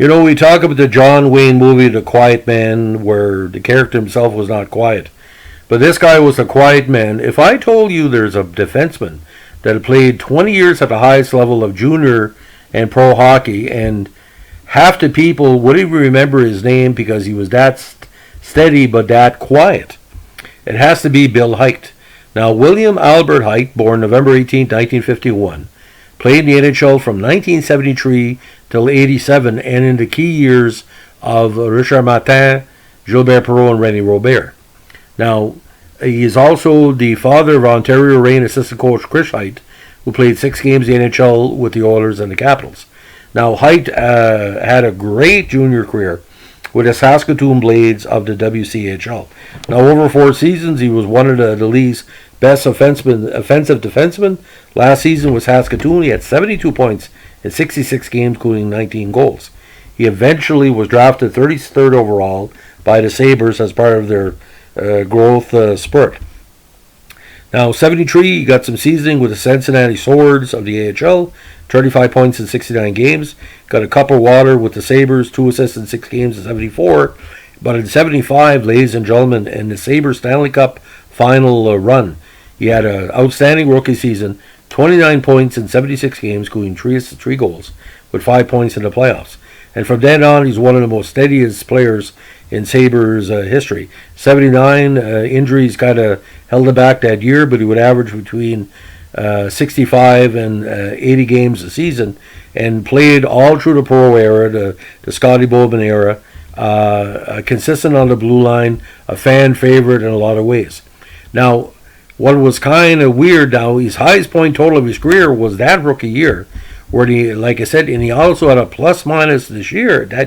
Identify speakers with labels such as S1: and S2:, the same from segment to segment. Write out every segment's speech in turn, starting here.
S1: We talk about the John Wayne movie, The Quiet Man, where the character himself was not quiet. But this guy was a quiet man. If I told you there's a defenseman that had played 20 years at the highest level of junior and pro hockey, and half the people wouldn't even remember his name because he was that steady but that quiet, it has to be Bill Hajt. Now, William Albert Hajt, born November 18, 1951, played in the NHL from 1973 till 87 and in the key years of Richard Martin, Gilbert Perreault, and René Robert. Now, he is also the father of Ontario Reign assistant coach Chris Hajt, who played 6 games in the NHL with the Oilers and the Capitals. Now, Hajt had a great junior career with the Saskatoon Blades of the WCHL. Now, over 4 seasons, he was one of the league's best offensive defensemen. Last season with Saskatoon, he had 72 points in 66 games, including 19 goals. He eventually was drafted 33rd overall by the Sabres as part of their growth spurt. Now, 73, he got some seasoning with the Cincinnati Swords of the AHL, 35 points in 69 games. Got a cup of water with the Sabres, 2 assists in 6 games in 74. But in 75, ladies and gentlemen, in the Sabres Stanley Cup final run, he had an outstanding rookie season, 29 points in 76 games, including 3 goals, with 5 points in the playoffs. And from then on, he's one of the most steadiest players in Sabres history. 79 injuries kind of held him back that year, but he would average between 65 and 80 games a season, and played all through the pro era, the Scotty Bowman era, consistent on the blue line, a fan favorite in a lot of ways. Now, what was kind of weird now, his highest point total of his career was that rookie year, where he, like I said, and he also had a plus minus that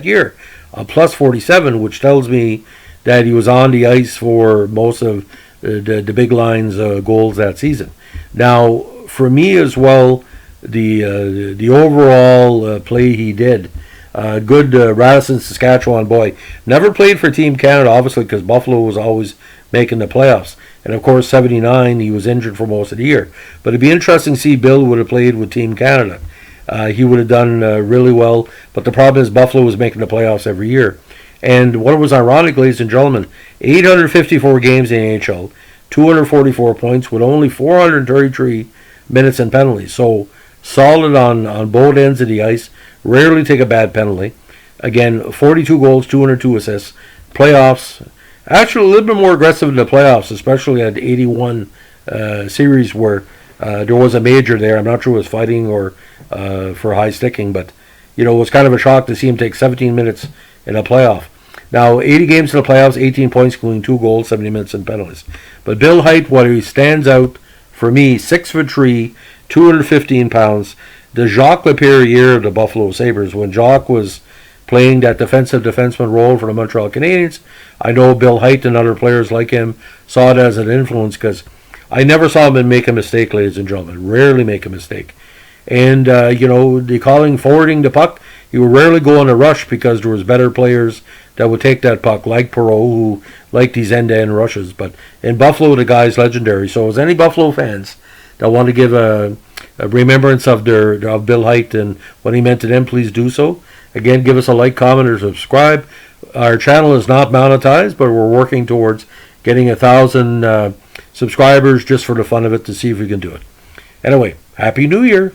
S1: year, a plus 47, which tells me that he was on the ice for most of the big line's goals that season. Now, for me as well, the overall play he did, good Radisson, Saskatchewan boy. Never played for Team Canada, obviously, because Buffalo was always making the playoffs. And of course, 79, he was injured for most of the year. But it'd be interesting to see Bill would have played with Team Canada. He would have done really well. But the problem is Buffalo was making the playoffs every year. And what was ironic, ladies and gentlemen, 854 games in the NHL, 244 points with only 433 minutes and penalties. So solid on both ends of the ice. Rarely take a bad penalty. Again, 42 goals, 202 assists. Playoffs, actually a little bit more aggressive in the playoffs, especially at the 81 series where there was a major there. I'm not sure it was fighting or for high sticking, but it was kind of a shock to see him take 17 minutes in a playoff. Now, 80 games in the playoffs, 18 points, including 2 goals, 70 minutes in penalties. But Bill Hajt, what he stands out for me, 6'3", 215 pounds, the Jacques Lapierre year of the Buffalo Sabres, when Jacques was playing that defensive defenseman role for the Montreal Canadiens. I know Bill Hajt and other players like him saw it as an influence because I never saw him make a mistake, ladies and gentlemen. Rarely make a mistake. And, the calling forwarding the puck, he would rarely go on a rush because there was better players that would take that puck, like Perreault, who liked these end-to-end rushes. But in Buffalo, the guy's legendary. So as any Buffalo fans that want to give a remembrance of Bill Hajt and what he meant to them, please do so. Again, give us a like, comment, or subscribe. Our channel is not monetized, but we're working towards getting 1,000 subscribers just for the fun of it to see if we can do it. Anyway, Happy New Year!